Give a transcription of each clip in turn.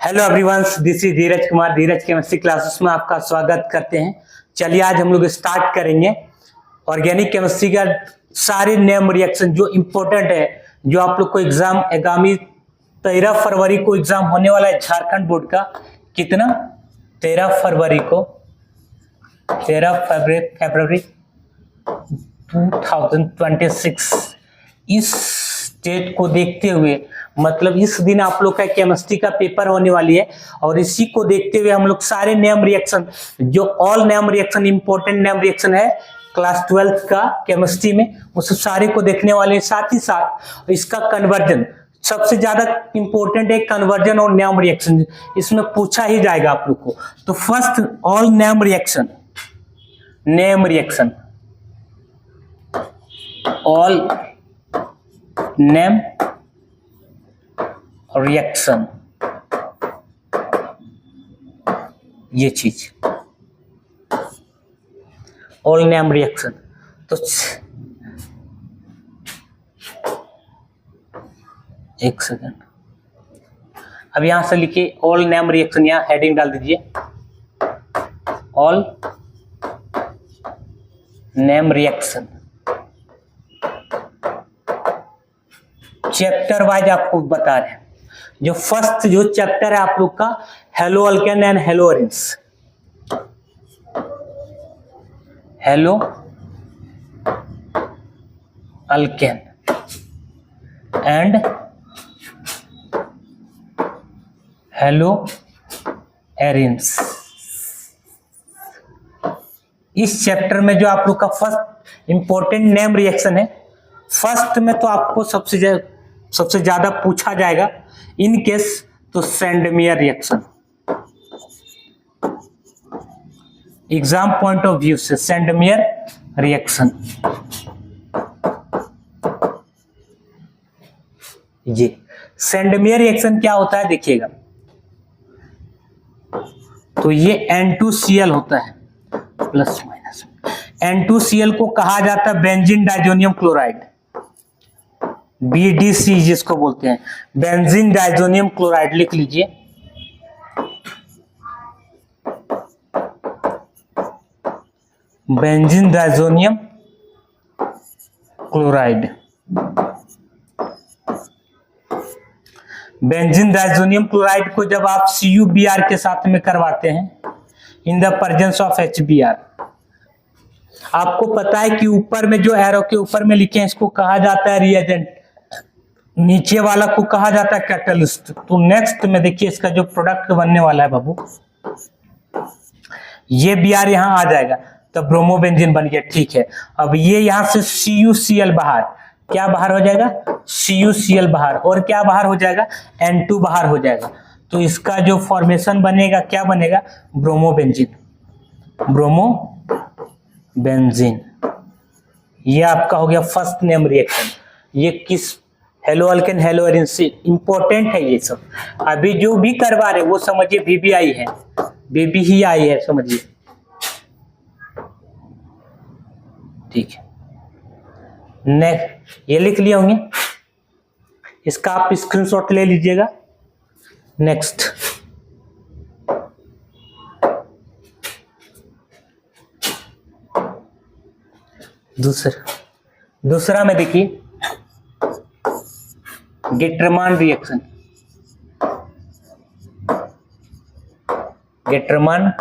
Hello everyone, this is Dheeraj Kumar. Dheeraj chemistry classes में आपका स्वागत करते हैं। चलिए आज हम लोग स्टार्ट करेंगे ऑर्गेनिक केमिस्ट्री का सारे नेम रिएक्शन जो इम्पोर्टेंट है, जो आप लोग को एग्जाम आगामी 13 फरवरी को एग्जाम होने वाला है झारखंड बोर्ड का। कितना? 13 फरवरी 2026। इस डेट को देखते हुए, मतलब इस दिन आप लोग का केमिस्ट्री का पेपर होने वाली है, और इसी को देखते हुए हम लोग सारे नेम रिएक्शन, जो all name reaction important name reaction है क्लास 12 का केमिस्ट्री में, उस सारे को देखने वाले हैं। साथ ही साथ इसका कन्वर्जन सबसे ज्यादा इंपॉर्टेंट है, कन्वर्जन और नेम रिएक्शन इसमें पूछा ही जाएगा आप लोग को। तो first all name reaction, all name reaction, ये चीज ऑल नेम रिएक्शन। तो एक सेकेंड, अब यहां से लिखिए ऑल नेम रिएक्शन, यहां हेडिंग डाल दीजिए all name reaction. Chapter wise आपको बता रहे हैं। जो फर्स्ट जो चैप्टर है आप लोग का hello alkane and hello arenes, hello alkane and hello arenes. इस चैप्टर में जो आप लोग का फर्स्ट इंपॉर्टेंट नेम रिएक्शन है, फर्स्ट में तो आपको सबसे ज्यादा पूछा जाएगा इन केस तो Sandmeyer reaction. Exam point of view से सेंडमेयर रिएक्शन, ये सेंडमेयर रिएक्शन क्या होता है देखिएगा। तो ये N2Cl होता है प्लस माइनस। N2Cl को कहा जाता है बेंजीन डाइजोनियम क्लोराइड, BDC जिसको बोलते हैं, बेंजीन डाइजोनियम क्लोराइड। लिख लीजिए benzene diazonium chloride. Benzene diazonium chloride को जब आप CuBr के साथ में करवाते हैं इन द प्रेजेंस ऑफ HBr, आपको पता है कि ऊपर में जो एरो के ऊपर में लिखे हैं इसको कहा जाता है रिएजेंट, नीचे वाला को कहा जाता है कैटलिस्ट। तो नेक्स्ट में देखिए इसका जो प्रोडक्ट बनने वाला है बाबू, ये Br यहां आ जाएगा तो ब्रोमोबेंजीन बन गया। ठीक है, अब ये यहां से CuCl बाहर, क्या बाहर हो जाएगा? CuCl बाहर, और क्या बाहर हो जाएगा? N2 बाहर हो जाएगा। तो इसका जो फॉर्मेशन बनेगा क्या बनेगा? Bromobenzene, bromobenzene. ये आपका हो गया फर्स्ट नेम रिएक्शन। ये किस हेलो अल्केन हेलो एरिन से इंपॉर्टेंट है ये सब। अभी जो भी करवा रहे वो समझिए BBI है, बेबी ही आई है, समझिए। ठीक है, नेक्स्ट ये लिख लिए होंगे, इसका आप स्क्रीनशॉट ले लीजिएगा। नेक्स्ट दूसरा में देखिए गेटरमान रिएक्शन। गेटरमान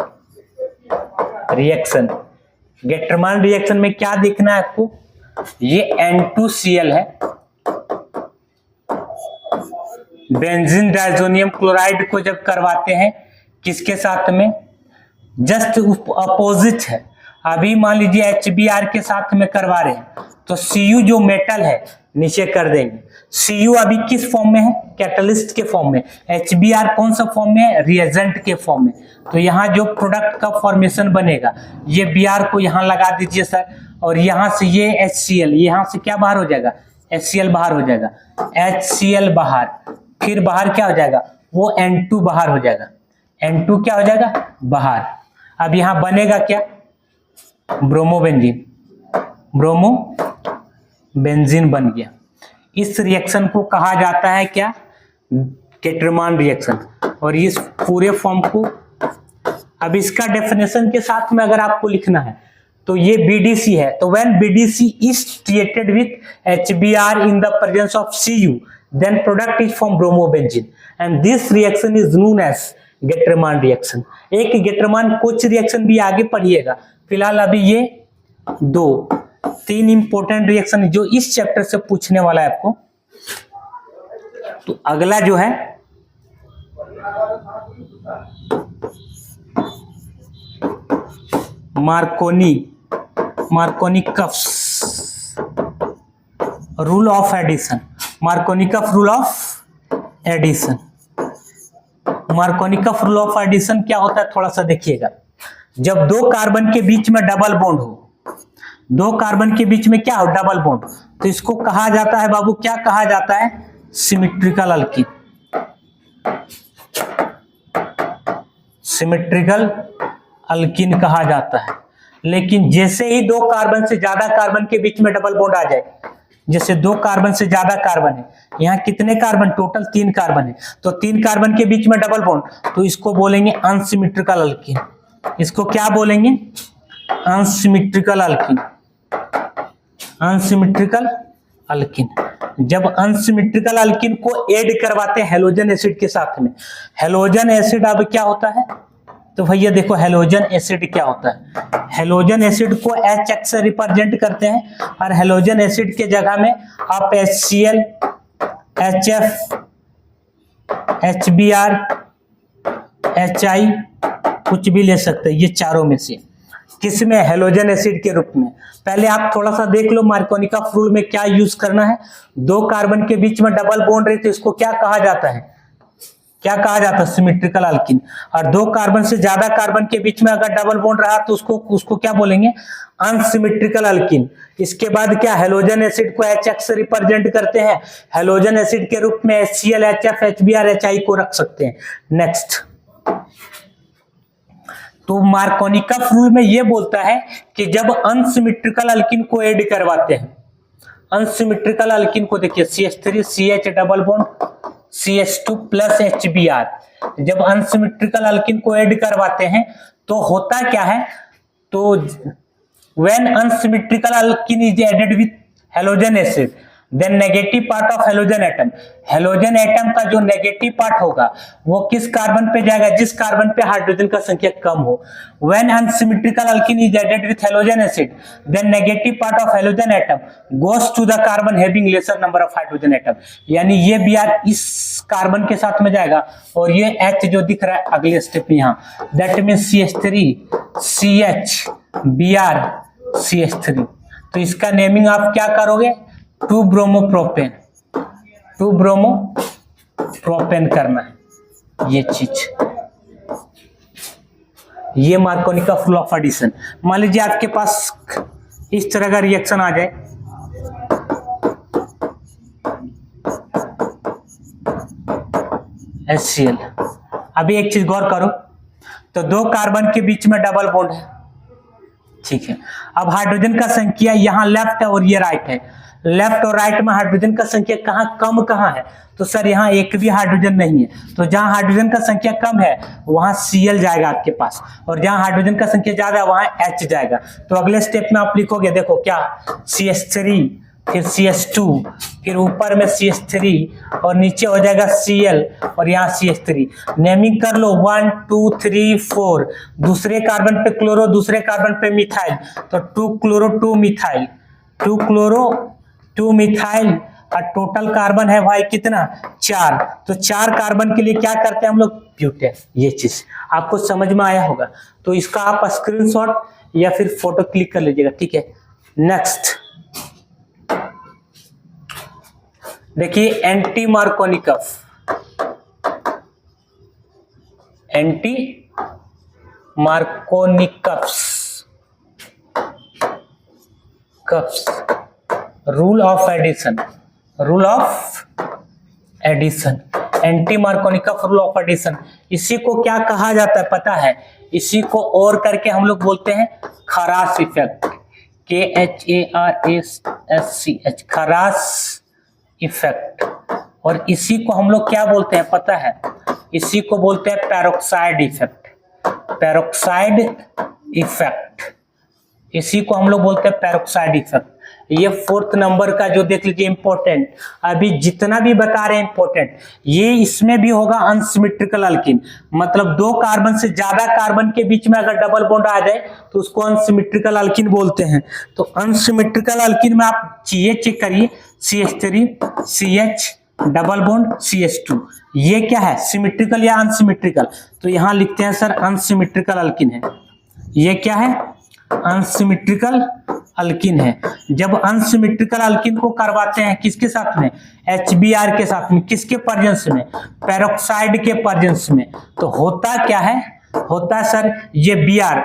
रिएक्शन में क्या देखना है आपको? ये N2Cl है, बेंजीन डाइजोनियम क्लोराइड को जब करवाते हैं किसके साथ में? जस्ट अपोजिट है। अभी मान लीजिए HBr के साथ में करवा रहे हैं तो Cu जो मेटल है नीचे कर देंगे। Cu अभी किस फॉर्म में है? कैटलिस्ट के फॉर्म में। HBr कौन सा फॉर्म में है? रिएजेंट के फॉर्म में। तो यहाँ जो प्रोडक्ट का फॉर्मेशन बनेगा, ये Br को यहाँ लगा दीजिए सर, और यहाँ से ये HCl, यहाँ से क्या बाहर हो जाएगा? HCl बाहर हो जाएगा। HCl बाहर, फिर बाहर क्या हो जाएगा? वो N2 बाहर हो जाएगा। N2 क्या हो जाएगा? बाहर। अब यहाँ बनेगा क्या? ब्रोमोबेंजीन, ब्रोमोबेंजीन बन गया। इस रिएक्शन को कहा जाता है क्या, गेटरमान रिएक्शन। और इस पूरे फॉर्म को, अब इसका डेफिनेशन के साथ में अगर आपको लिखना है तो ये BDC है, तो when BDC is treated with HBr in the presence of Cu, then product is from bromobenzene and this reaction is known as Gattermann reaction. एक गेटरमान कोच रिएक्शन भी आगे पढ़िएगा, फिलहाल अभी ये 3 इंपॉर्टेंट रिएक्शन जो इस चैप्टर से पूछने वाला है आपको। तो अगला जो है Markovnikov's rule of addition. Markovnikov rule of addition. Markovnikov rule of addition क्या होता है थोड़ा सा देखिएगा। जब 2 कार्बन के बीच में डबल बॉन्ड हो, 2 कार्बन के बीच में क्या हो, डबल बॉन्ड, तो इसको कहा जाता है बाबू, क्या कहा जाता है, सिमेट्रिकल अल्कीन। सिमेट्रिकल अल्कीन कहा जाता है। लेकिन जैसे ही 2 कार्बन से ज्यादा कार्बन के बीच में डबल बॉन्ड आ जाए, जैसे 2 कार्बन से ज्यादा कार्बन है, यहाँ कितने कार्बन, टोटल 3 कार्बन है, तो 3 कार्बन के बीच में डबल बॉन्ड, तो इसको बोलेंगे अनसिमेट्रिकल अल्कीन। इसको क्या बोलेंगे, अनसिमेट्रिकल अल्कीन। Unsymmetrical alkyne. जब अनसिमेट्रिकल अल्कीन को ऐड करवाते हैं हेलोजन एसिड के साथ में, हेलोजन एसिड अब क्या होता है, तो भैया देखो हेलोजन एसिड क्या होता है, हेलोजन एसिड को HX से रिप्रेजेंट करते हैं और हेलोजन एसिड के जगह में आप HCl, HF, HBr, HI कुछ भी ले सकते हैं, ये चारों में से किसमें, हेलोजन एसिड के रूप में। पहले आप थोड़ा सा देख लो मार्कोनिकफ रूल में क्या यूज करना है। 2 कार्बन के बीच में डबल बॉन्ड रहे तो इसको क्या कहा जाता है, क्या कहा जाता है, सिमेट्रिकल अल्कीन। और 2 कार्बन से ज्यादा कार्बन के बीच में अगर डबल बॉन्ड रहा तो उसको क्या बोलेंगे, अनसिमेट्रिकल अल्कीन। इसके बाद क्या, हेलोजन एसिड को HX से रिप्रेजेंट करते हैं, हेलोजन एसिड के रूप में HCl, HF, HBr, HI को रख सकते हैं। नेक्स्ट, तो मार्कोनिकफ रूल में ये बोलता है कि जब अनसिमेट्रिकल अल्कीन को ऐड करवाते हैं, अनसिमेट्रिकल अल्कीन को देखिए CH3 CH double bond CH2 plus HBr, जब अनसिमेट्रिकल अल्कीन को ऐड करवाते हैं तो होता क्या है, तो when unsymmetrical alkene is added with halogen acid, then negative part of halogen atom, halogen atom का जो नेगेटिव पार्ट होगा वो किस कार्बन पे जाएगा, जिस कार्बन पे हाइड्रोजन का संख्या कम हो। When unsymmetrical alkene is added with halogen acid, then negative part of halogen atom goes to the carbon having lesser number of hydrogen atom, यानी ये Br इस कार्बन के साथ में जाएगा और ये H जो दिख रहा है अगले स्टेप में यहाँ, that means CH3 CH Br CH3। तो इसका नेमिंग आप क्या करोगे, 2 ब्रोमोप्रोपेन, 2 ब्रोमोप्रोपेन करना है ये चीज। ये मार्कोनिकफ रूल ऑफ एडिशन। मान लीजिए आपके पास इस तरह का रिएक्शन आ जाए, HCl। अभी एक चीज गौर करो, तो 2 कार्बन के बीच में डबल बॉन्ड है, ठीक है। अब हाइड्रोजन का संख्या यहाँ लेफ्ट है और ये राइट है, लेफ्ट और राइट में हाइड्रोजन का संख्या कम कहाँ है, तो सर यहाँ एक भी हाइड्रोजन नहीं है, तो जहाँ हाइड्रोजन का संख्या कम है वहां Cl जाएगा आपके पास, और जहाँ हाइड्रोजन का संख्या ज्यादा है वहां H जाएगा। तो अगले स्टेप में आप लिखोगे, देखो क्या, CH3 फिर CH2 फिर ऊपर में CH3 और नीचे हो जाएगा Cl और यहाँ CH3। नेमिंग कर लो 1 2 3 4, दूसरे कार्बन पे क्लोरो, दूसरे कार्बन पे मिथाइल, तो 2 क्लोरो 2 मिथाइल, 2 क्लोरो 2 मिथाइल, और टोटल कार्बन है भाई कितना, 4। तो 4 कार्बन के लिए क्या करते हैं हम लोग, ब्यूटेन। ये चीज आपको समझ में आया होगा, तो इसका आप स्क्रीनशॉट या फिर फोटो क्लिक कर लीजिएगा, ठीक है। नेक्स्ट देखिए, anti Markovnikov, anti Markovnikov's rule of addition, rule of addition, anti Markovnikov rule of addition. इसी को क्या कहा जाता है पता है, इसी को और करके हम लोग बोलते हैं खरास इफेक्ट, KHARASCH, खरास इफेक्ट। और इसी को हम लोग क्या बोलते हैं पता है? इसी को बोलते हैं पेरोक्साइड इफेक्ट। पेरोक्साइड इफेक्ट, इसी को हम लोग बोलते हैं पेरोक्साइड इफेक्ट। ये 4th नंबर का जो देख लीजिए इंपॉर्टेंट, अभी जितना भी बता रहे हैं इंपॉर्टेंट, ये इसमें भी होगा अनसिमेट्रिकल अल्कीन। मतलब 2 कार्बन से ज्यादा कार्बन के बीच में अगर डबल बॉन्ड आ जाए तो उसको अनसिमेट्रिकल अल्कीन बोलते हैं। तो अनसिमेट्रिकल अल्कीन में आप ये चेक करिए, CH3 CH double bond CH2, ये क्या है? सिमेट्रिकल या अनसिमेट्रिकल? तो यहां लिखते हैं सर अनसिमेट्रिकल अल्कीन है। ये क्या है? अनसिमेट्रिकल अल्कीन है। जब अनसिमेट्रिकल अल्कीन को करवाते हैं किसके साथ में? HBr के साथ में। किसके प्रेजेंस में? पेरोक्साइड के प्रेजेंस में। तो होता क्या है? होता है सर ये Br,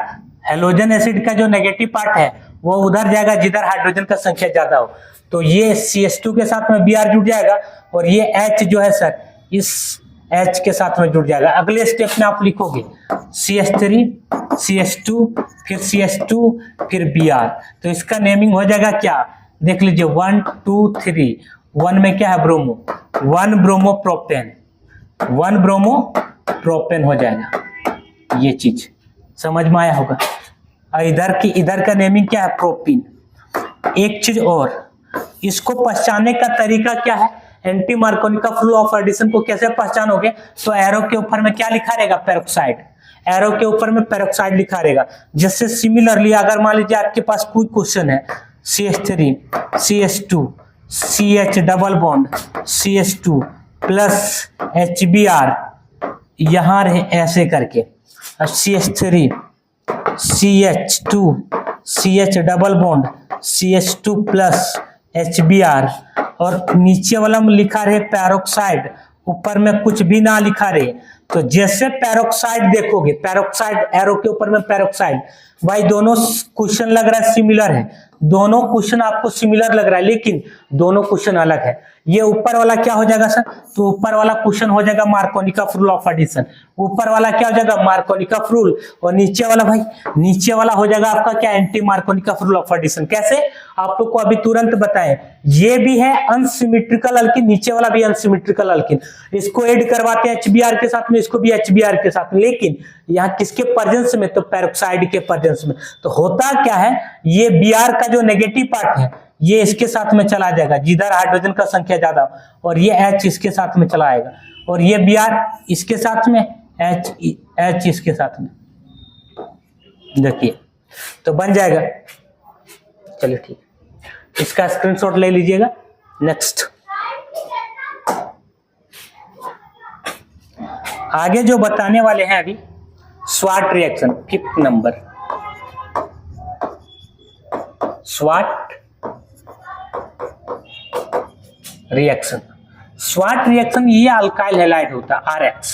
हेलोजन एसिड का जो नेगेटिव पार्ट है वो उधर जाएगा जिधर हाइड्रोजन का संख्या ज्यादा हो। तो ये CH2 के साथ में Br जुड़ जाएगा और ये H जो है सर इस H के साथ में जुड़ जाएगा। अगले स्टेप में आप लिखोगे CH3 CH2 फिर CH2 फिर Br। तो इसका नेमिंग हो जाएगा क्या? देख लीजिए 1 2 3। 1 में क्या है? Bromo, 1 bromo propane, 1 bromo propane हो जाएगा। ये चीज समझ में आया होगा। और इधर का नेमिंग क्या है? प्रोपीन। एक चीज और, इसको पहचानने का तरीका क्या है? एंटी मार्कोनी का लॉ ऑफ एडिशन को कैसे पहचानोगे? तो एरो के ऊपर में क्या लिखा रहेगा? पेरोक्साइड। एरो के ऊपर में पेरोक्साइड लिखा रहेगा। जैसे सिमिलरली अगर मान लीजिए आपके पास कोई क्वेश्चन है CH3 CH2 CH double bond CH2 plus HBr, यहां रहे ऐसे करके, CH3 CH2 CH double bond CH2 plus HBr, और नीचे वाला में लिखा रहे पेरोक्साइड, ऊपर में कुछ भी ना लिखा रहे। तो जैसे पेरोक्साइड देखोगे, पेरोक्साइड एरो के ऊपर में पेरोक्साइड, भाई दोनों क्वेश्चन लग रहा है सिमिलर है, दोनों क्वेश्चन आपको सिमिलर लग रहा है लेकिन दोनों क्वेश्चन अलग है। ये ऊपर वाला क्या हो जाएगा सर? तो ऊपर वाला क्वेश्चन हो जाएगा मार्कोनिका रूल ऑफ एडिशन। ऊपर वाला क्या हो जाएगा? मार्कोनिका रूल। और नीचे वाला भाई, नीचे वाला हो जाएगा आपका क्या? Anti Markovnikov rule of addition. कैसे? आप लोग को अभी तुरंत बताएं। ये भी है अनसिमेट्रिकल अल्कीन, नीचे वाला भी अनसिमेट्रिकल अल्कीन। इसको ऐड करवाते हैं HBr के साथ में, इसको भी HBr के साथ में, लेकिन यहाँ किसके प्रेजेंस में? तो पेरोक्साइड के प्रेजेंस में। तो होता क्या है? ये Br का जो नेगेटिव पार्ट है ये इसके साथ में चला जाएगा जिधर हाइड्रोजन का संख्या ज्यादा, और ये H इसके साथ में चला आएगा, और ये Br इसके साथ में, H इसके साथ में। देखिए तो बन जाएगा। चलिए ठीक, इसका स्क्रीनशॉट ले लीजिएगा। नेक्स्ट आगे जो बताने वाले हैं अभी, Swarts reaction 5th number. Swarts reaction, Swarts reaction ये अल्काइल हैलाइड होता है RX।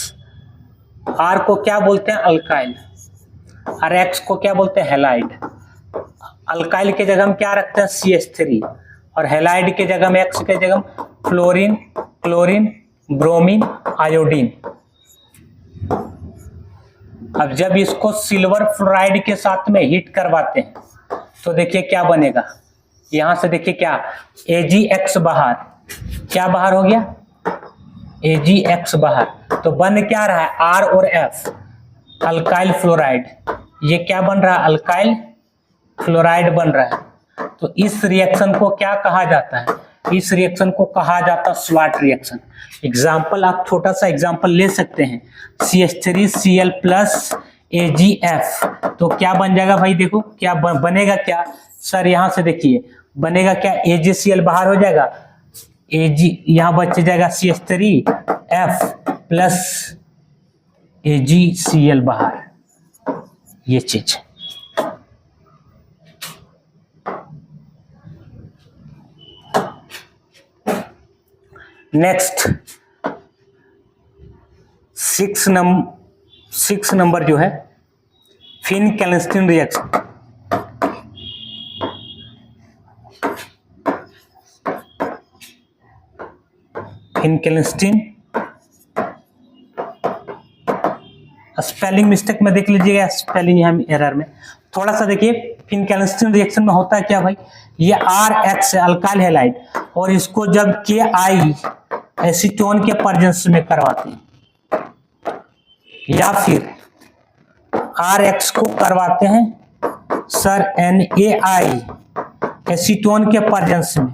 R को क्या बोलते हैं? अल्काइल। RX को क्या बोलते हैं? हैलाइड। अल्काइल के जगह हम क्या रखते हैं? CH3, और हैलाइड के जगह में X के जगह फ्लोरीन क्लोरीन ब्रोमीन आयोडीन। अब जब इसको सिल्वर फ्लोराइड के साथ में हीट करवाते हैं तो देखिए क्या बनेगा। यहां से देखिए क्या AgX बाहर, क्या बाहर हो गया? AgX बाहर। तो बन क्या रहा है? R और F, अल्काइल फ्लोराइड। ये क्या बन रहा है? अल्काइल फ्लोराइड बन रहा है। तो इस रिएक्शन को क्या कहा जाता है? इस रिएक्शन को कहा जाता है स्वाट रिएक्शन। एग्जाम्पल आप छोटा सा एग्जाम्पल ले सकते हैं, CH3Cl प्लस AgF। तो क्या बन जाएगा भाई? देखो क्या बनेगा क्या सर? यहां से देखिए बनेगा क्या? AgCl बाहर हो जाएगा, Ag यहां बच जाएगा CH3F प्लस AgCl बाहर। ये चीज नेक्स्ट 6 नंबर जो है फिन-कैल्स्टीन रिएक्शन। फिन-कैल्स्टीन, स्पेलिंग मिस्टेक में देख लीजिएगा, स्पेलिंग यहाँ एरर में थोड़ा सा देखिए। फिनकेल्स्टीन रिएक्शन में होता है क्या भाई, ये RX है अल्काइल हैलाइड, और इसको जब KI एसीटोन के प्रेजेंस में करवाते हैं, या फिर RX को करवाते हैं सर NaI एसीटोन के प्रेजेंस में,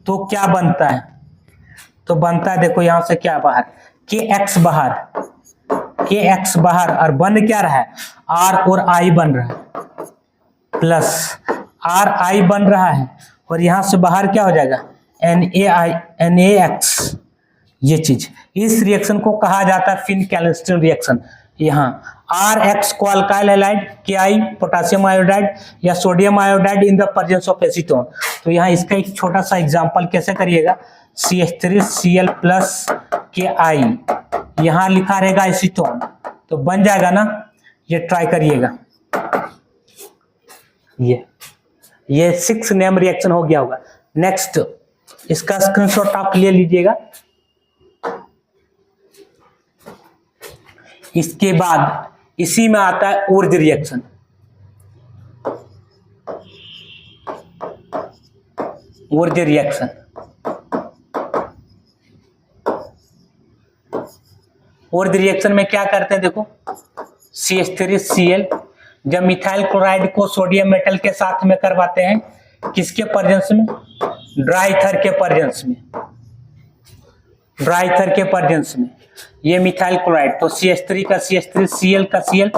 तो क्या बनता है, तो बनता है देखो यहां से क्या बाहर, KX बाहर, KX बाहर, और बन क्या रहा है, R और I बन रहा है, प्लस RI बन रहा है, और यहां से बाहर क्या हो जाएगा, NaX। ये चीज, इस रिएक्शन को कहा जाता है फिनकेल्स्टीन रिएक्शन। यहाँ RX को alkyl halide, KI potassium iodide या sodium iodide in the presence of acetone. तो यहाँ इसका एक छोटा सा एग्जांपल कैसे करिएगा, CH3Cl प्लस KI, यहाँ लिखा रहेगा एसीटोन, तो बन जाएगा ना, ये ट्राई करिएगा। ये 6 नेम रिएक्शन हो गया होगा। नेक्स्ट, इसका स्क्रीनशॉट आप ले लीजिएगा। इसके बाद इसी में आता है Wurtz reaction. Wurtz reaction, Wurtz reaction में क्या करते हैं देखो, CH3Cl जब मिथाइल क्लोराइड को सोडियम मेटल के साथ में करवाते हैं, किसके प्रेजेंस में, ड्राई ईथर के प्रेजेंस में, ड्राई ईथर के प्रेजेंस में, ये मिथाइल क्लोराइड, तो CH3 का CH3, Cl का Cl,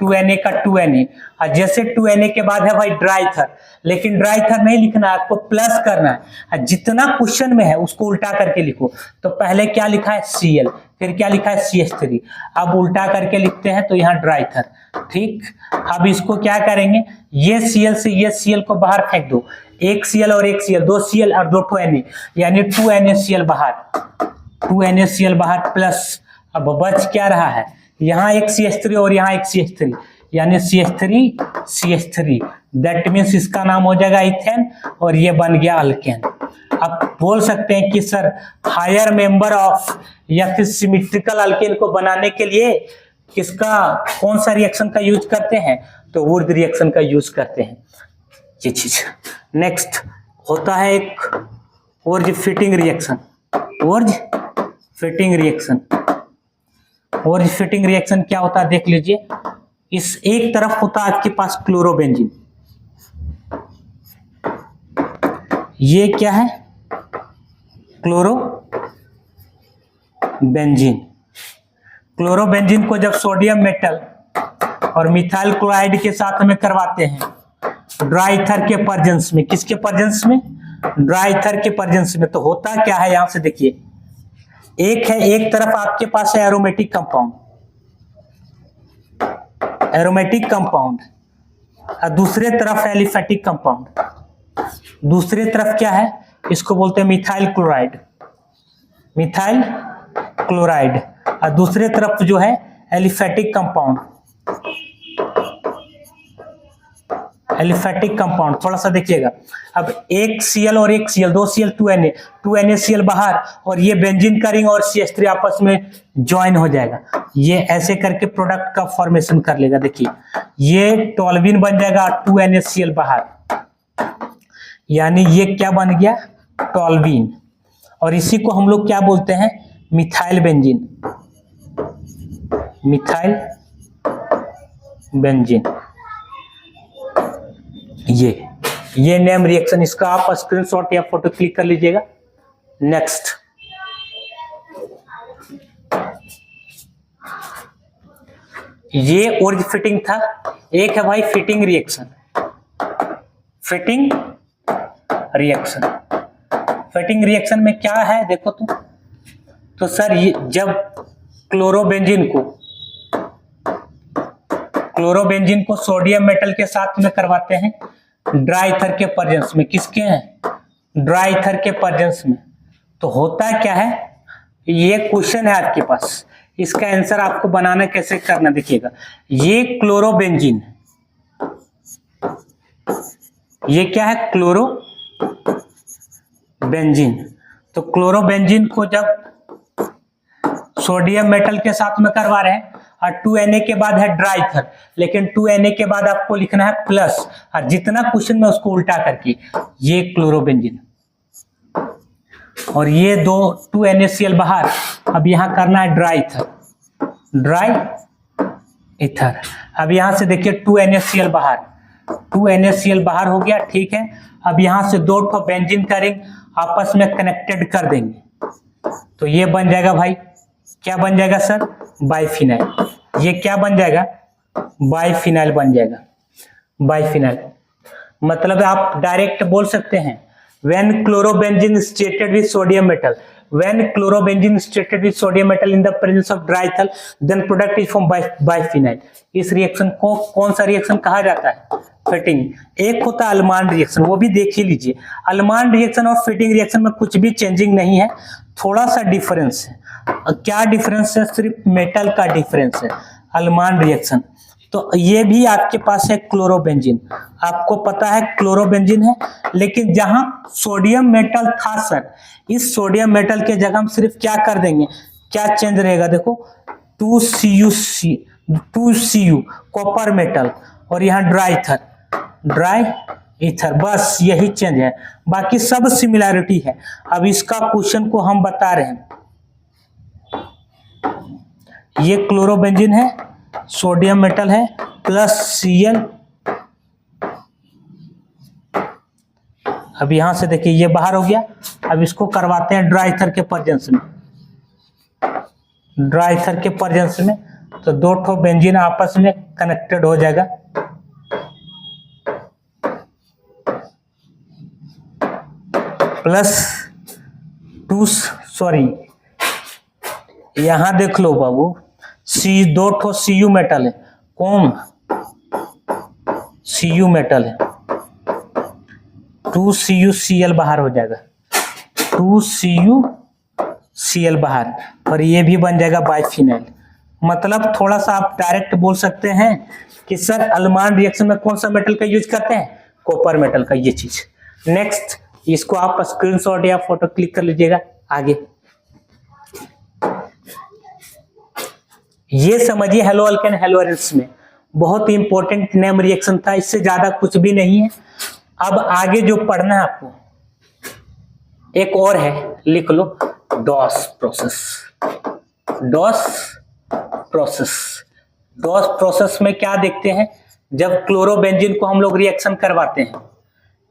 2Na का 2Na, और जैसे 2Na के बाद है भाई ड्राई ईथर, लेकिन ड्राई ईथर नहीं लिखना है आपको, प्लस करना है, जितना क्वेश्चन में है उसको उल्टा करके लिखो। तो पहले क्या लिखा है Cl, फिर क्या लिखा है CH3, अब उल्टा करके लिखते हैं तो यहाँ ड्राई ईथर, ठीक। अब इसको क्या करेंगे, ये Cl से ये Cl को बाहर फेंक दो, एक Cl और एक Cl, 2 Cl और 2 2Na, यानी 2NaCl बाहर, 2NaCl बाहर, प्लस अब बच क्या रहा है, यहाँ एक CH3 और यहाँ एक CH3, यानी CH3 दैट मीन्स इसका नाम हो जाएगा इथेन, और ये बन गया अल्केन। अब बोल सकते हैं कि सर हायर मेंबर ऑफ या फिर सिमेट्रिकल अल्केन को बनाने के लिए किसका, कौन सा रिएक्शन का यूज करते हैं, तो ऊर्ज रिएक्शन का यूज करते हैं, ये चीज। नेक्स्ट होता है एक Wurtz fitting reaction. Wurtz fitting reaction, Wurtz fitting reaction क्या होता है देख लीजिए। इस एक तरफ होता है आपके पास क्लोरोबेंजीन, ये क्या है, क्लोरोबेंजीन। क्लोरोबेंजीन को जब सोडियम मेटल और मिथाइल क्लोराइड के साथ में करवाते हैं ड्राई ईथर के प्रेजेंस में, किसके प्रेजेंस में, ड्राई ईथर के प्रेजेंस में, तो होता क्या है, यहां से देखिए, एक है, एक तरफ आपके पास है एरोमेटिक कंपाउंड, एरोमेटिक कंपाउंड, और दूसरे तरफ है एलिफेटिक कंपाउंड। दूसरे तरफ क्या है, इसको बोलते हैं मिथाइल क्लोराइड, मिथाइल क्लोराइड, और दूसरे तरफ जो है एलिफेटिक कंपाउंड, एलिफेटिक कंपाउंड। थोड़ा सा देखिएगा, अब एक Cl और एक Cl, 2 Cl 2Na, 2NaCl बाहर, और ये बेंजीन का रिंग और CH3 आपस में ज्वाइन हो जाएगा, ये ऐसे करके प्रोडक्ट का फॉर्मेशन कर लेगा। देखिए ये टोल्यूइन बन जाएगा, 2NaCl बाहर, यानी ये क्या बन गया, टोल्यूइन, और इसी को हम लोग क्या बोलते हैं, मिथाइल बेंजीन, मिथाइल बेंजीन। ये नेम रिएक्शन, इसका आप स्क्रीनशॉट या फोटो क्लिक कर लीजिएगा। नेक्स्ट, ये ऊर्ज फिटिंग था। एक है भाई fitting reaction, fitting reaction. Fitting reaction में क्या है देखो तो सर ये जब क्लोरोबेंजीन को सोडियम मेटल के साथ में करवाते हैं ड्राई ईथर के प्रेजेंस में, किसके हैं, ड्राई ईथर के प्रेजेंस में, तो होता क्या है, ये क्वेश्चन है आपके पास, इसका आंसर आपको बनाना कैसे करना देखिएगा। ये क्लोरोबेंजीन, ये क्या है, क्लोरोबेंजीन। तो क्लोरोबेंजीन को जब सोडियम मेटल के साथ में करवा रहे हैं और 2Na के बाद है ड्राइथर, लेकिन 2Na के बाद आपको लिखना है प्लस, और जितना क्वेश्चन में उसको उल्टा करके ये क्लोरोबेंजीन और ये दो 2NaCl बाहर। अब यहां करना है ड्राइथर, ड्राई इथर। अब यहां से देखिए 2NaCl बाहर, 2NaCl बाहर हो गया, ठीक है। अब यहां से दो ठो बेंजीन का रिंग आपस में कनेक्टेड कर देंगे, तो ये बन जाएगा भाई, क्या बन जाएगा सर, बाइफिनाइल। ये क्या बन जाएगा, बाइफिनाइल बन जाएगा, बाइफिनाइल। मतलब आप डायरेक्ट बोल सकते हैं when chlorobenzene stated with sodium metal, when chlorobenzene stated with sodium metal in the presence of diethyl, then product is formed by bisphenol। इस रिएक्शन को कौन सा रिएक्शन कहा जाता है, फिटिंग। एक होता है अल्मान रिएक्शन, वो भी देख ही लीजिए। अल्मान रिएक्शन और फिटिंग रिएक्शन में कुछ भी चेंजिंग नहीं है, थोड़ा सा डिफरेंस है। क्या डिफरेंस है, सिर्फ मेटल का डिफरेंस है। अल्मान रिएक्शन तो ये भी आपके पास है क्लोरोबेंजीन, आपको पता है क्लोरोबेंजीन है, लेकिन जहां सोडियम मेटल था सर, इस सोडियम मेटल के जगह हम सिर्फ क्या कर देंगे, क्या चेंज रहेगा, देखो 2Cu कॉपर मेटल, और यहाँ ड्राई ईथर, बस यही चेंज है, बाकी सब सिमिलैरिटी है। अब इसका क्वेश्चन को हम बता रहे हैं, ये क्लोरोबेंजीन है, सोडियम मेटल है प्लस Cl। अब यहां से देखिए ये बाहर हो गया। अब इसको करवाते हैं ड्राइथर के प्रेजेंस में, ड्राइथर के प्रेजेंस में, तो दो ठो बेंजीन आपस में कनेक्टेड हो जाएगा। प्लस यहां देख लो बाबू, दो ठो Cu मेटल है, कौन Cu मेटल है, 2CuCl बाहर हो जाएगा, 2CuCl बाहर, और ये भी बन जाएगा बाइफिनाइल। मतलब थोड़ा सा आप डायरेक्ट बोल सकते हैं कि सर अल्मान रिएक्शन में कौन सा मेटल का यूज करते हैं, कॉपर मेटल का, ये चीज। नेक्स्ट, इसको आप स्क्रीनशॉट या फोटो क्लिक कर लीजिएगा। आगे ये समझिए, हेलो अल्केन हेलो एरिड्स में बहुत ही इंपॉर्टेंट नेम रिएक्शन था, इससे ज्यादा कुछ भी नहीं है। अब आगे जो पढ़ना है आपको, एक और है, लिख लो, डॉस प्रोसेस। डॉस प्रोसेस में क्या देखते हैं, जब क्लोरोबेंजीन को हम लोग रिएक्शन करवाते हैं,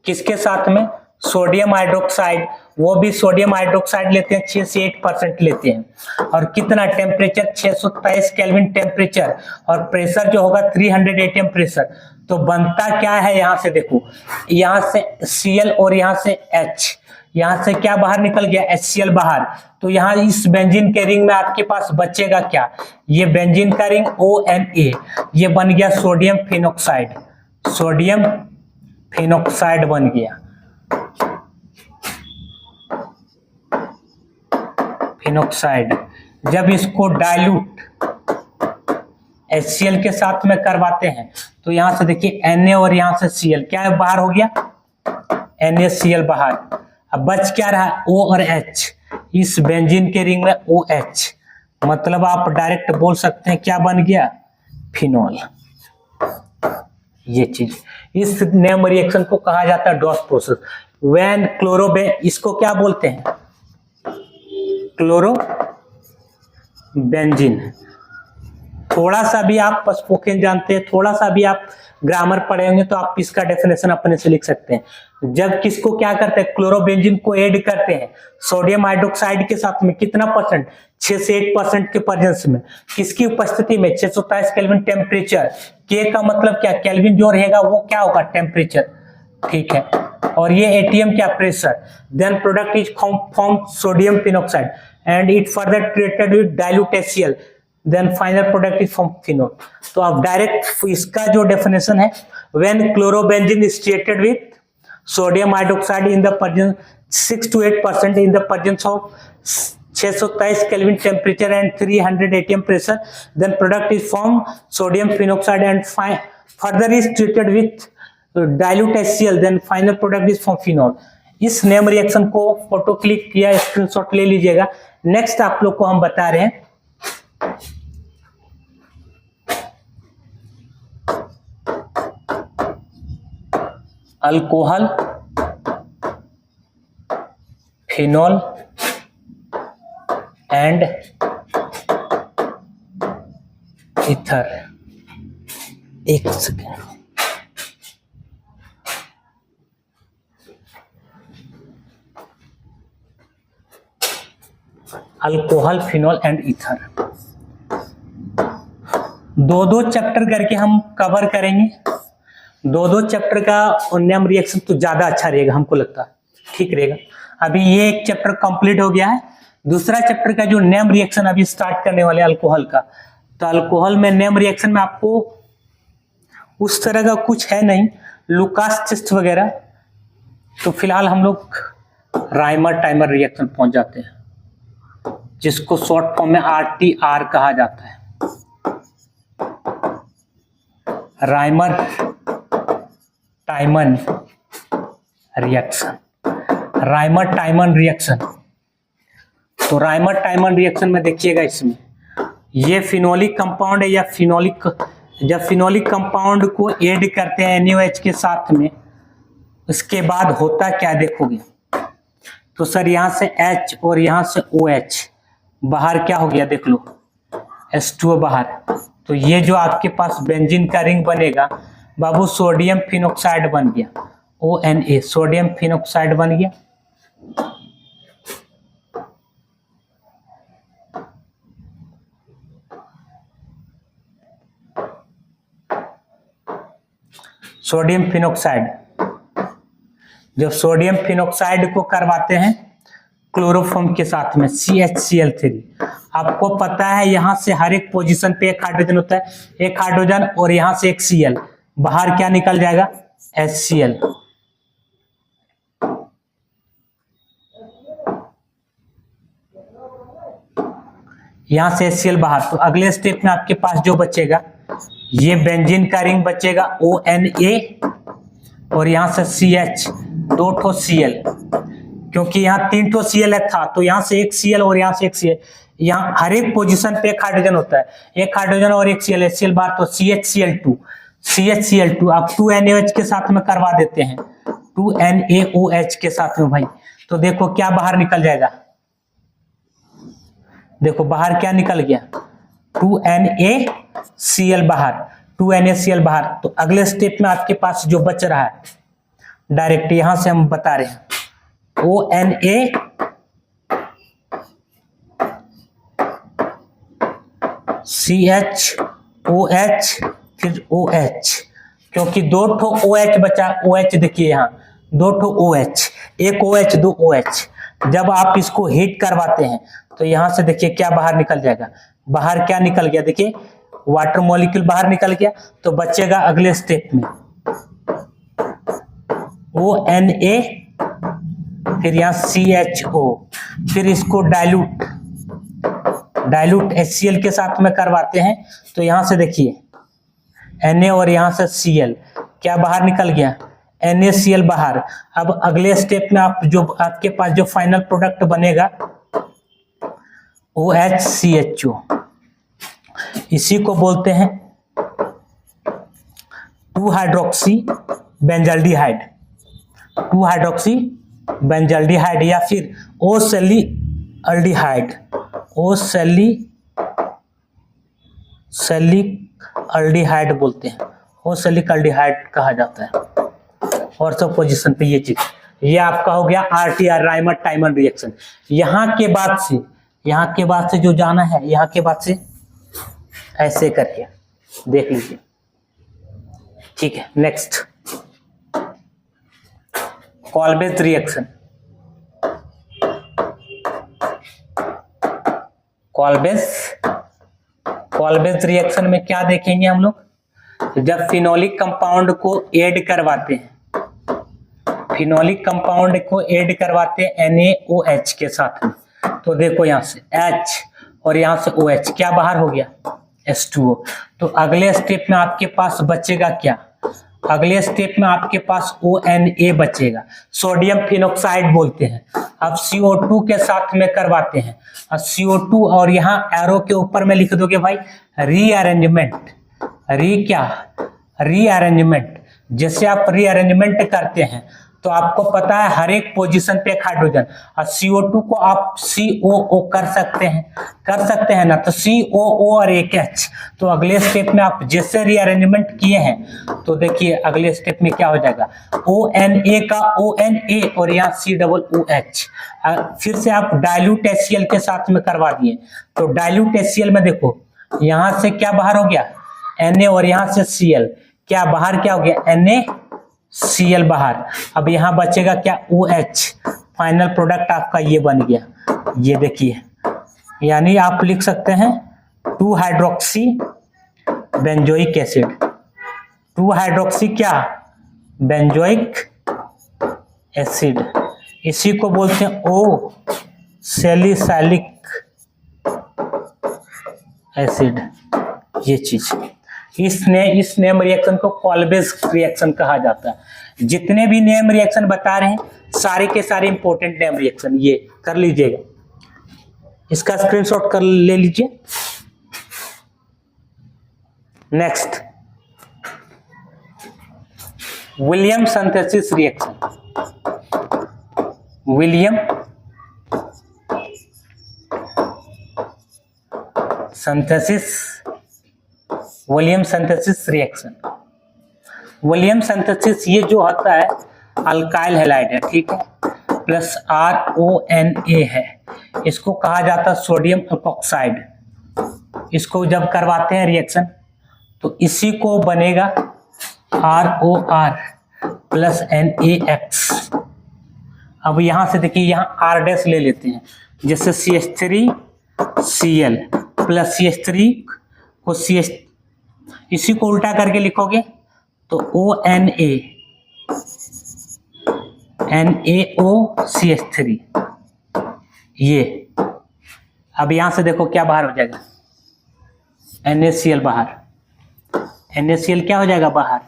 किसके साथ में, सोडियम हाइड्रोक्साइड, वो भी सोडियम हाइड्रोक्साइड लेते हैं, 6 से 8% लेते हैं, और कितना टेम्परेचर, 623 केल्विन टेम्परेचर, और प्रेशर जो होगा 300 एटीएम प्रेशर। तो बनता क्या है, यहां से देखो, यहां से Cl और यहां से H, यहां से क्या बाहर निकल गया, HCl बाहर। तो यहां इस बेंजीन के रिंग में आपके पास बचेगा क्या, ये बेंजीन का रिंग ONA, ये बन गया सोडियम फिनॉक्साइड, सोडियम फिनॉक्साइड बन गया, फिनॉक्साइड। जब इसको डाइल्यूट HCl के साथ में करवाते हैं, तो यहां से देखिए Na और यहां से Cl, क्या है, बाहर हो गया, NaCl बाहर। अब बच क्या रहा, O और H, इस बेंजीन के रिंग में OH, मतलब आप डायरेक्ट बोल सकते हैं क्या बन गया, फिनॉल। ये चीज, इस नेम रिएक्शन को कहा जाता है डॉस प्रोसेस। व्हेन इसको क्या बोलते हैं, क्लोरोबेंजीन। थोड़ा सा भी आप स्पोकन जानते हैं, थोड़ा सा भी आप ग्रामर पढ़े होंगे, तो आप इसका डेफिनेशन अपने से लिख सकते हैं। जब किसको क्या करते हैं, क्लोरोबेंजीन को ऐड करते हैं सोडियम हाइड्रोक्साइड के साथ में, कितना परसेंट, 6 से 8% के प्रेजेंस में, किसकी उपस्थिति में, 623 केल्विन टेम्परेचर। के का मतलब क्या, केल्विन जो रहेगा वो क्या होगा, टेम्परेचर, ठीक है, और ये एटीएम क्या, pressure. Then product is form sodium phenoxide and it further treated with dilute HCl, then final product is form phenol. तो आप डायरेक्ट इसका जो डेफिनेशन है, when chlorobenzene is treated with sodium hydroxide in the presence 6 to 8% in the presence of 623 Kelvin temperature and 300 atm pressure, then product is formed sodium phenoxide and further is treated with dilute HCl, then final product is formed phenol। इस name reaction को photo click किया, screenshot ले लीजिएगा। Next आप लोग को हम बता रहे हैं अल्कोहल फिनोल एंड ईथर। एक second, alcohol phenol and ether. दो चैप्टर करके हम कवर करेंगे। दो चैप्टर का उन्नयन रिएक्शन तो ज्यादा अच्छा रहेगा, हमको लगता है ठीक रहेगा। अभी ये एक चैप्टर कंप्लीट हो गया है, दूसरा चैप्टर का जो नेम रिएक्शन अभी स्टार्ट करने वाले अल्कोहल का। तो अल्कोहल में नेम रिएक्शन में आपको उस तरह का कुछ है नहीं, लुकास टेस्ट वगैरह। तो फिलहाल हम लोग राइमर टाइमर रिएक्शन पहुंच जाते हैं, जिसको शॉर्ट फॉर्म में RTR कहा जाता है, राइमर टाइमन रिएक्शन। राइमर टाइमन रिएक्शन, तो राइमर टाइमन रिएक्शन में देखिएगा, इसमें ये फिनोलिक कंपाउंड है या फिनोलिक, जब फिनोलिक कंपाउंड को ऐड करते हैं NaOH के साथ में, उसके बाद होता क्या देखोगे। तो सर यहाँ से H और यहाँ से OH बाहर क्या हो गया देख लो, H2O बाहर। तो ये जो आपके पास बेंजीन का रिंग बनेगा बाबू, सोडियम फिनोक्साइड बन गया, ONA, सोडियम फिनोक्साइड बन गया। सोडियम फिनोक्साइड, जब सोडियम फिनोक्साइड को करवाते हैं क्लोरोफॉर्म के साथ में CHCl3, आपको पता है यहां से हर एक पोजीशन पे एक हाइड्रोजन होता है, एक हाइड्रोजन और यहां से एक Cl, बाहर क्या निकल जाएगा HCl। यहां से HCl बाहर। तो अगले स्टेप में आपके पास जो बचेगा, ये बेंजीन का रिंग बचेगा ONA और यहां से CH, 2 ठो Cl, क्योंकि यहाँ 3 ठो Cl था, तो यहाँ से एक Cl और यहाँ से एक Cl। यहाँ हर एक पोजीशन पे एक हाइड्रोजन होता है, एक हाइड्रोजन और एक Cl, HCl बाहर, तो CHCl2, CHCl2 आप 2NaOH के साथ में करवा देते हैं, 2NaOH के साथ में भाई। तो देखो क्या बाहर निकल जाएगा, देखो बाहर क्या निकल गया, 2NaCl बाहर, 2NaCl बाहर। तो अगले स्टेप में आपके पास जो बच रहा है, डायरेक्ट यहां से हम बता रहे हैं, ONA CHOH फिर OH, क्योंकि 2 ठो OH बचा, OH देखिए यहाँ 2 ठो OH, एक OH 2 OH। जब आप इसको हीट करवाते हैं तो यहां से देखिए क्या बाहर निकल जाएगा, बाहर क्या निकल गया, देखिए वाटर मॉलिक्यूल बाहर निकल गया। तो बचेगा अगले स्टेप में ONA, फिर यहाँ CHO, फिर इसको डाइल्यूट HCl के साथ में करवाते हैं। तो यहां से देखिए Na और यहां से Cl, क्या बाहर निकल गया, NaCl बाहर। अब अगले स्टेप में आप जो आपके पास जो फाइनल प्रोडक्ट बनेगा OHCHO, इसी को बोलते हैं 2-हाइड्रोक्सी बेंजल्डिहाइड, 2-हाइड्रोक्सी बेंजल्डिहाइड या फिर ओसैलिअल्डिहाइड, ओसैलिअल्डिहाइड बोलते हैं, ओसैलिअल्डिहाइड कहा जाता है। और सब पोजीशन पे ये चीज, ये आपका हो गया RTR, राइमर टाइमन रिएक्शन। यहाँ के बाद से जो जाना है, यहाँ के बाद से ऐसे करके देख लीजिए, ठीक है। Next Kolbe's reaction. Kolbe's reaction में क्या देखेंगे हम लोग, जब फिनोलिक कंपाउंड को ऐड करवाते हैं, फिनोलिक कंपाउंड को ऐड करवाते हैं NaOH के साथ में। तो देखो यहाँ से H और यहाँ से OH, क्या बाहर हो गया H2O। तो अगले स्टेप में आपके पास बचेगा क्या, अगले स्टेप में आपके पास ONA बचेगा, सोडियम फिनोक्साइड बोलते हैं। अब CO2 के साथ में करवाते हैं, CO2 और यहाँ एरो के ऊपर में लिख दोगे भाई रीअरेंजमेंट, रीअरेंजमेंट। जैसे आप रीअरेंजमेंट करते हैं तो आपको पता है हर एक पोजीशन पे एक हाइड्रोजन, और CO2 को आप COO कर सकते हैं ना, तो COO और एक H। तो अगले स्टेप में आप जैसे रीअरेंजमेंट किए हैं तो देखिए अगले स्टेप में क्या हो जाएगा, ONA का ONA और यहाँ COOH। फिर से आप डाइल्यूट HCl के साथ में करवा दिए, तो डाइल्यूट HCl में देखो यहाँ से क्या बाहर हो गया, Na, और यहाँ से Cl, क्या बाहर क्या हो गया, NaCl बाहर। अब यहाँ बचेगा क्या, OH। फाइनल प्रोडक्ट आपका ये बन गया, ये देखिए, यानी आप लिख सकते हैं 2 हाइड्रोक्सी बेंजोइक एसिड, 2 हाइड्रोक्सी क्या, बेंजोइक एसिड। इसी को बोलते हैं ओ सैलिसाइलिक एसिड, ये चीज। इस नेम रिएक्शन को कॉल्वेज रिएक्शन कहा जाता है। जितने भी नेम रिएक्शन बता रहे हैं सारे के सारे इंपॉर्टेंट नेम रिएक्शन, ये कर लीजिएगा, इसका स्क्रीनशॉट कर ले लीजिए। Next, William synthesis reaction. William synthesis reaction. William synthesis ये जो होता है अल्काइल हैलाइड है, ठीक है, प्लस RONA है, इसको कहा जाता है सोडियम एपॉक्साइड। इसको जब करवाते हैं रिएक्शन तो इसी को बनेगा ROR प्लस NaX। अब यहां से देखिए यहाँ R' ले लेते हैं, जैसे CH3Cl प्लस CH3 को CH, इसी को उल्टा करके लिखोगे तो ONA NaOCH3, ये। अब यहां से देखो क्या बाहर हो जाएगा, NaCl बाहर, NaCl क्या हो जाएगा बाहर,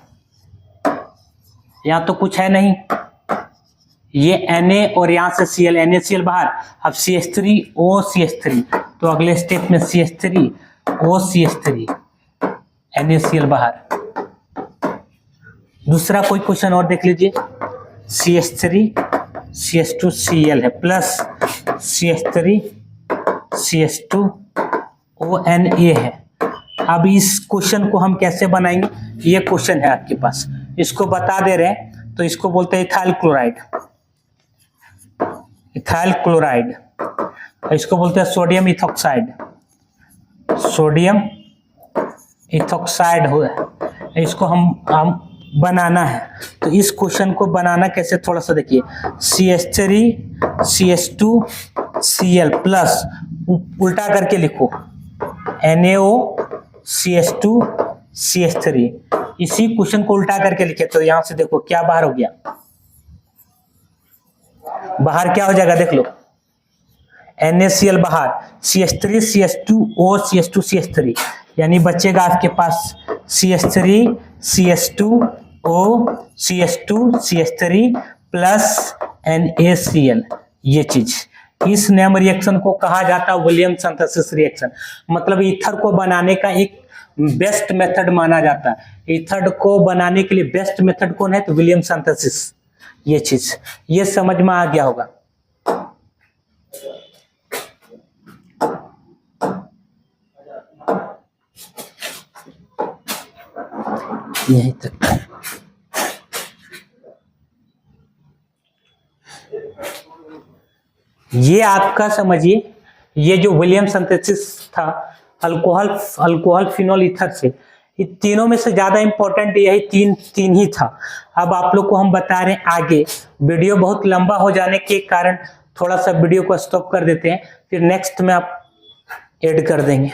यहां तो कुछ है नहीं, ये Na और यहां से Cl, NaCl बाहर। अब CH3OCH3, तो अगले स्टेप में CH3OCH3 NaCl बाहर। दूसरा कोई क्वेश्चन और देख लीजिए, CH3CH2Cl है प्लस CH3CH2ONA है। अब इस क्वेश्चन को हम कैसे बनाएंगे, ये क्वेश्चन है आपके पास, इसको बता दे रहे हैं, तो इसको बोलते हैं इथाइल क्लोराइड, इसको बोलते हैं सोडियम इथॉक्साइड हुआ, इसको हम बनाना है। तो इस क्वेश्चन को बनाना कैसे, थोड़ा सा देखिए, CH3CH2Cl प्लस उल्टा करके लिखो NaOCH2CH3, इसी क्वेश्चन को उल्टा करके लिखे तो यहां से देखो क्या बाहर हो गया, बाहर क्या हो जाएगा देख लो, NaCl बाहर, CH3CH2OCH2CH3, यानी बचेगा आपके पास CH3CH2OCH2CH3 प्लस NaCl, ये चीज। इस नेम रिएक्शन को कहा जाता है विलियम सिंथेसिस रिएक्शन। मतलब ईथर को बनाने का एक बेस्ट मेथड माना जाता है। ईथर को बनाने के लिए बेस्ट मेथड कौन है, तो विलियम सिंथेसिस। ये चीज ये समझ में आ गया होगा। यहीं तक। ये आपका समझिए, ये जो विलियम सिंथेसिस था अल्कोहल फिनोल ईथर से, ये तीनों में से ज्यादा इंपॉर्टेंट यही तीन ही था। अब आप लोग को हम बता रहे हैं आगे, वीडियो बहुत लंबा हो जाने के कारण थोड़ा सा वीडियो को स्टॉप कर देते हैं, फिर नेक्स्ट में आप ऐड कर देंगे।